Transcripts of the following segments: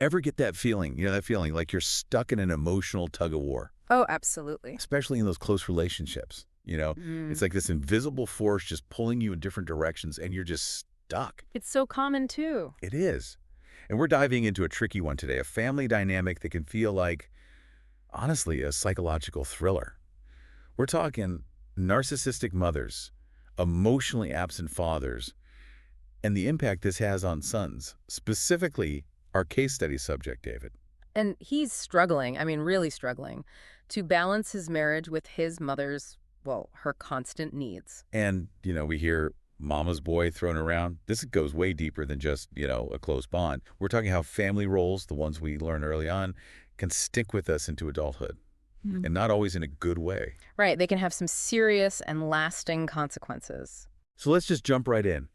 Ever get that feeling, that feeling like you're stuck in an emotional tug of war, Oh, absolutely. especially in those close relationships? It's Mm. like this invisible force just pulling you in different directions and you're just stuck. It's so common too. It is. And we're diving into a tricky one today, a family dynamic that can feel like, honestly, a psychological thriller. We're talking narcissistic mothers, emotionally absent fathers, and the impact this has on sons, specifically our case study subject, David. And he's struggling, I mean, really struggling, to balance his marriage with his mother's, well, her constant needs. And, we hear mama's boy thrown around. This goes way deeper than just, a close bond. We're talking how family roles, the ones we learn early on, can stick with us into adulthood, Mhm. and not always in a good way. Right, they can have some serious and lasting consequences. So let's just jump right in.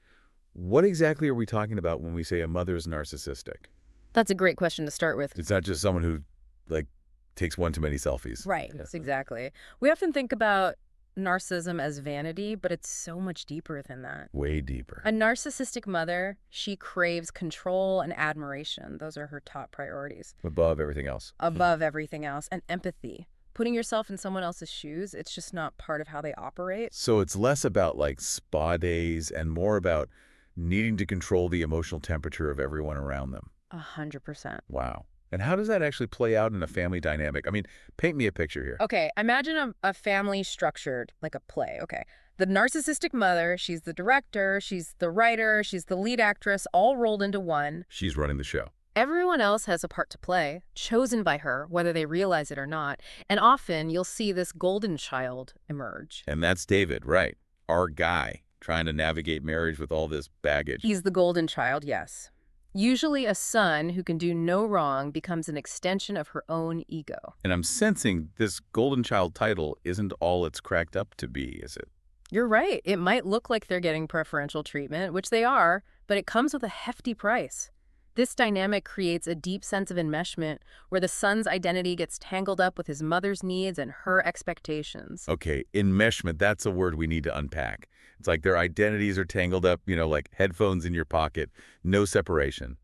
What exactly are we talking about when we say a mother is narcissistic? That's a great question to start with. It's not just someone who, like, takes one too many selfies. Right, Yeah. exactly. We often think about narcissism as vanity, but it's so much deeper than that. Way deeper. A narcissistic mother, she craves control and admiration. Those are her top priorities. Above everything else. Above everything else, and empathy. Putting yourself in someone else's shoes, it's just not part of how they operate. So it's less about, like, spa days and more about needing to control the emotional temperature of everyone around them. 100%. Wow. And how does that actually play out in a family dynamic? I mean, paint me a picture here. Okay, imagine a family structured like a play, okay? The narcissistic mother, she's the director, she's the writer, she's the lead actress, all rolled into one. She's running the show. Everyone else has a part to play, chosen by her, whether they realize it or not. And often you'll see this golden child emerge. And that's David, right? Our guy, trying to navigate marriage with all this baggage. He's the golden child, yes. Usually a son who can do no wrong becomes an extension of her own ego. And I'm sensing this golden child title isn't all it's cracked up to be, is it? You're right. It might look like they're getting preferential treatment, which they are, but it comes with a hefty price. This dynamic creates a deep sense of enmeshment where the son's identity gets tangled up with his mother's needs and her expectations. Okay, enmeshment, that's a word we need to unpack. It's like their identities are tangled up, like headphones in your pocket, no separation.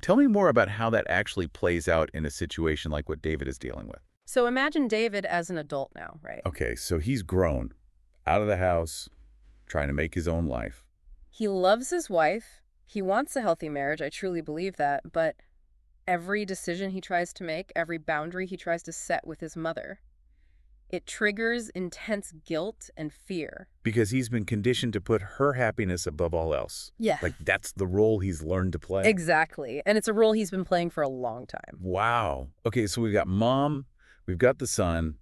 Tell me more about how that actually plays out in a situation like what David is dealing with. So imagine David as an adult now, right? Okay, so he's grown, out of the house, trying to make his own life. He loves his wife. He wants a healthy marriage. I truly believe that. But every decision he tries to make, every boundary he tries to set with his mother, it triggers intense guilt and fear. Because he's been conditioned to put her happiness above all else. Yeah. Like, that's the role he's learned to play. Exactly. And it's a role he's been playing for a long time. Wow. Okay, so we've got mom, we've got the son.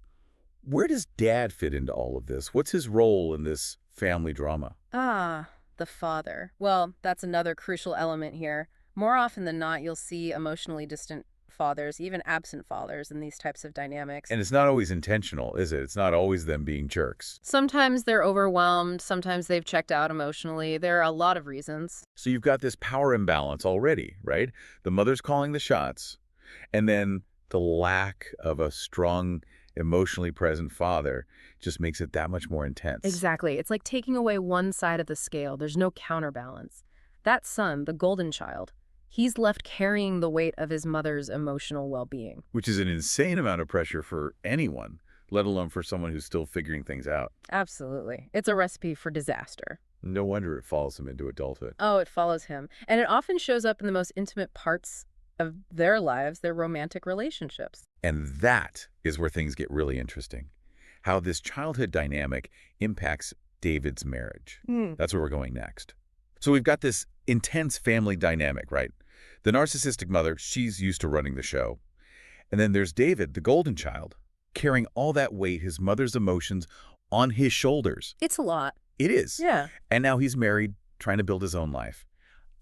Where does dad fit into all of this? What's his role in this family drama? Ah, the father. Well, that's another crucial element here. More often than not, you'll see emotionally distant fathers, even absent fathers, in these types of dynamics. And it's not always intentional, is it? It's not always them being jerks. Sometimes they're overwhelmed. Sometimes they've checked out emotionally. There are a lot of reasons. So you've got this power imbalance already, right? The mother's calling the shots, and then the lack of a strong, emotionally present father just makes it that much more intense. Exactly. It's like taking away one side of the scale. There's no counterbalance. That son, the golden child, he's left carrying the weight of his mother's emotional well-being. Which is an insane amount of pressure for anyone, let alone for someone who's still figuring things out. Absolutely. It's a recipe for disaster. No wonder it follows him into adulthood. Oh, it follows him. And it often shows up in the most intimate parts of their lives, their romantic relationships. And that is where things get really interesting. How this childhood dynamic impacts David's marriage. That's where we're going next. So we've got this intense family dynamic, right? The narcissistic mother, she's used to running the show. And then there's David, the golden child, carrying all that weight, his mother's emotions, on his shoulders. It's a lot. It is. Yeah. And now he's married, trying to build his own life.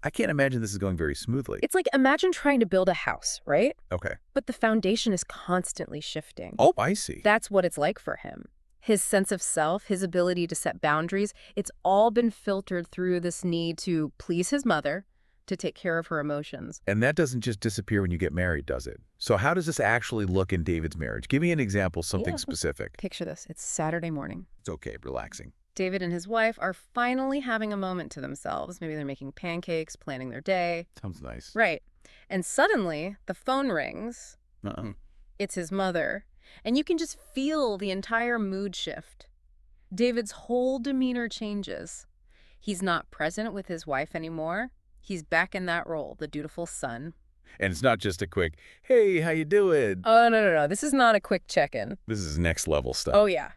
I can't imagine this is going very smoothly. It's like imagine trying to build a house, right? Okay. But the foundation is constantly shifting. Oh, I see. That's what it's like for him. His sense of self, his ability to set boundaries, it's all been filtered through this need to please his mother, to take care of her emotions. And that doesn't just disappear when you get married, does it? So how does this actually look in David's marriage? Give me an example, something Yeah. specific. Picture this. It's Saturday morning. It's okay, relaxing. David and his wife are finally having a moment to themselves. Maybe they're making pancakes, planning their day. Sounds nice. Right. And suddenly, the phone rings. Uh-uh. It's his mother. And you can just feel the entire mood shift. David's whole demeanor changes. He's not present with his wife anymore. He's back in that role, the dutiful son. And it's not just a quick, hey, how you doing? Oh, no. This is not a quick check-in. This is next level stuff. Oh, yeah.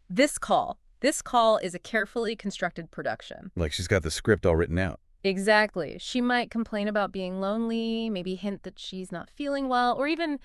This call is a carefully constructed production. Like she's got the script all written out. Exactly. She might complain about being lonely, maybe hint that she's not feeling well, or even,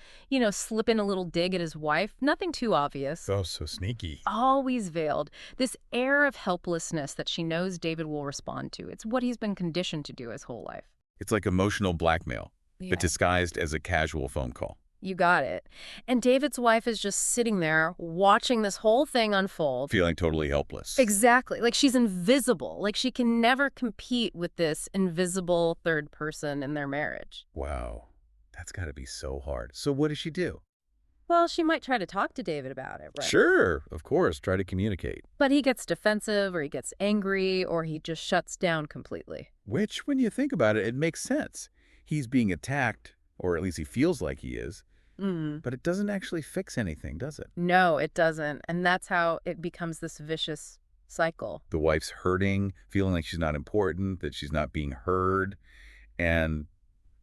slip in a little dig at his wife. Nothing too obvious. Oh, so sneaky. Always veiled. This air of helplessness that she knows David will respond to. It's what he's been conditioned to do his whole life. It's like emotional blackmail, Yeah. but disguised as a casual phone call. You got it. And David's wife is just sitting there watching this whole thing unfold. Feeling totally helpless. Exactly. Like she's invisible. Like she can never compete with this invisible third person in their marriage. Wow. That's got to be so hard. So what does she do? Well, she might try to talk to David about it, right? Sure, of course. Try to communicate. But he gets defensive, or he gets angry, or he just shuts down completely. Which, when you think about it, it makes sense. He's being attacked, or at least he feels like he is. But it doesn't actually fix anything, does it? No, it doesn't. And that's how it becomes this vicious cycle. The wife's hurting, feeling like she's not important, that she's not being heard, and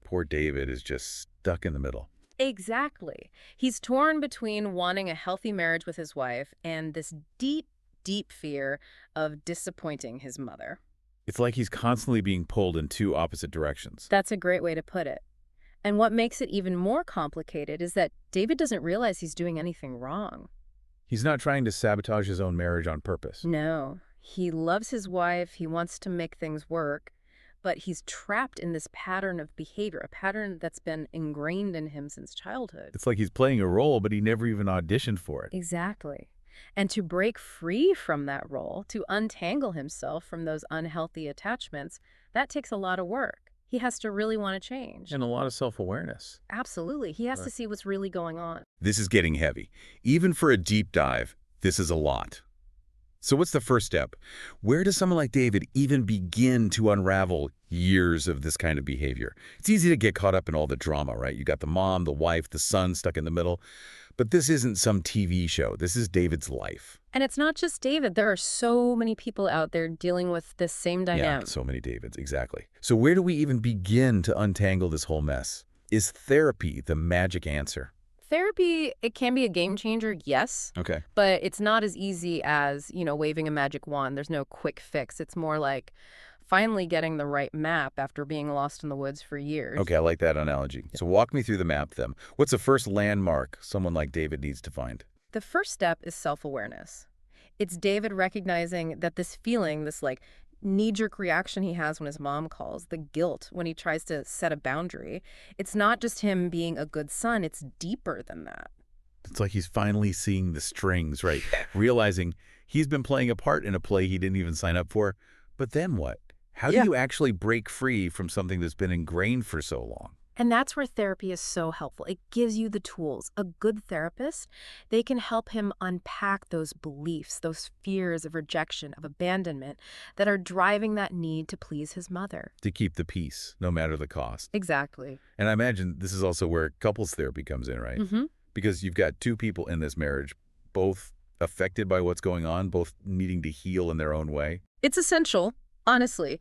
poor David is just stuck in the middle. Exactly. He's torn between wanting a healthy marriage with his wife and this deep, deep fear of disappointing his mother. It's like he's constantly being pulled in two opposite directions. That's a great way to put it. And what makes it even more complicated is that David doesn't realize he's doing anything wrong. He's not trying to sabotage his own marriage on purpose. No. He loves his wife. He wants to make things work. But he's trapped in this pattern of behavior, a pattern that's been ingrained in him since childhood. It's like he's playing a role, but he never even auditioned for it. Exactly. And to break free from that role, to untangle himself from those unhealthy attachments, that takes a lot of work. He has to really want to change. And a lot of self-awareness. Absolutely. He has to see what's really going on. This is getting heavy. Even for a deep dive, this is a lot. So what's the first step? Where does someone like David even begin to unravel years of this kind of behavior? It's easy to get caught up in all the drama, right? You got the mom, the wife, the son stuck in the middle. But this isn't some TV show. This is David's life. And it's not just David. There are so many people out there dealing with this same dynamic. Yeah, so many Davids, exactly. So where do we even begin to untangle this whole mess? Is therapy the magic answer? Therapy, it can be a game changer, yes. Okay. But it's not as easy as, waving a magic wand. There's no quick fix. It's more like finally getting the right map after being lost in the woods for years. Okay, I like that analogy. So walk me through the map then. What's the first landmark someone like David needs to find? The first step is self-awareness. It's David recognizing that this feeling, this knee-jerk reaction he has when his mom calls, the guilt when he tries to set a boundary, it's not just him being a good son, it's deeper than that. It's like he's finally seeing the strings, right? Realizing he's been playing a part in a play he didn't even sign up for. But then what? How do you actually break free from something that's been ingrained for so long? And that's where therapy is so helpful. It gives you the tools. A good therapist, they can help him unpack those beliefs, those fears of rejection, of abandonment that are driving that need to please his mother. To keep the peace, no matter the cost. Exactly. And I imagine this is also where couples therapy comes in, right? Mm-hmm. Because you've got two people in this marriage, both affected by what's going on, both needing to heal in their own way. It's essential, honestly.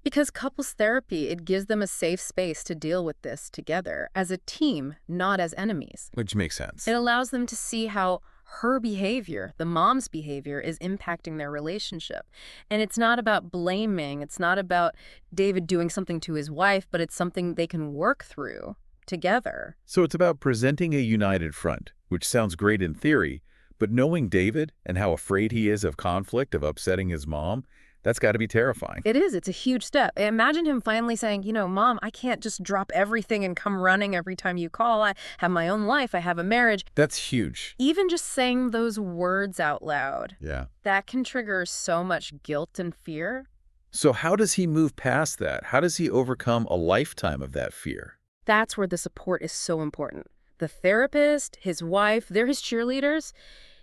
Because couples therapy, it gives them a safe space to deal with this together as a team, not as enemies. Which makes sense. It allows them to see how her behavior, the mom's behavior, is impacting their relationship. And it's not about blaming. It's not about David doing something to his wife, but it's something they can work through together. So it's about presenting a united front, which sounds great in theory, but knowing David and how afraid he is of conflict, of upsetting his mom, that's got to be terrifying. It is. It's a huge step. Imagine him finally saying, Mom, I can't just drop everything and come running every time you call. I have my own life. I have a marriage. That's huge. Even just saying those words out loud, Yeah. that can trigger so much guilt and fear. So how does he move past that? How does he overcome a lifetime of that fear? That's where the support is so important. The therapist, his wife, they're his cheerleaders.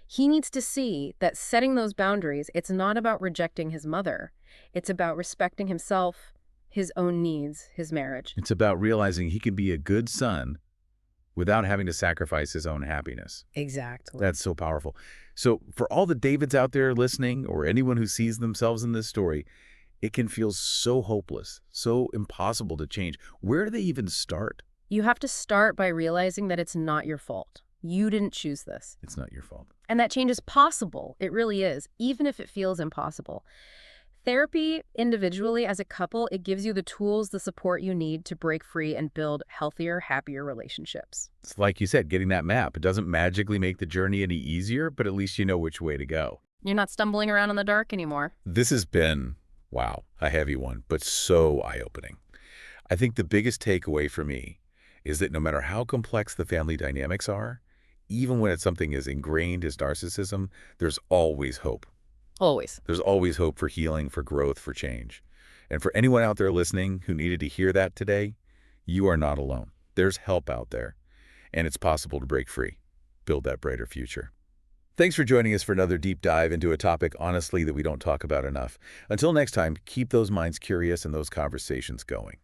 He needs to see that setting those boundaries, it's not about rejecting his mother. It's about respecting himself, his own needs, his marriage. It's about realizing he can be a good son without having to sacrifice his own happiness. Exactly. That's so powerful. So for all the Davids out there listening, or anyone who sees themselves in this story, it can feel so hopeless, so impossible to change. Where do they even start? You have to start by realizing that it's not your fault. You didn't choose this. It's not your fault. And that change is possible. It really is, even if it feels impossible. Therapy, individually, as a couple, it gives you the tools, the support you need to break free and build healthier, happier relationships. It's like you said, getting that map. It doesn't magically make the journey any easier, but at least you know which way to go. You're not stumbling around in the dark anymore. This has been, wow, a heavy one, but so eye-opening. I think the biggest takeaway for me is that no matter how complex the family dynamics are, even when it's something as ingrained as narcissism, there's always hope. Always. There's always hope for healing, for growth, for change. And for anyone out there listening who needed to hear that today, you are not alone. There's help out there, and it's possible to break free, build that brighter future. Thanks for joining us for another deep dive into a topic, honestly, that we don't talk about enough. Until next time, keep those minds curious and those conversations going.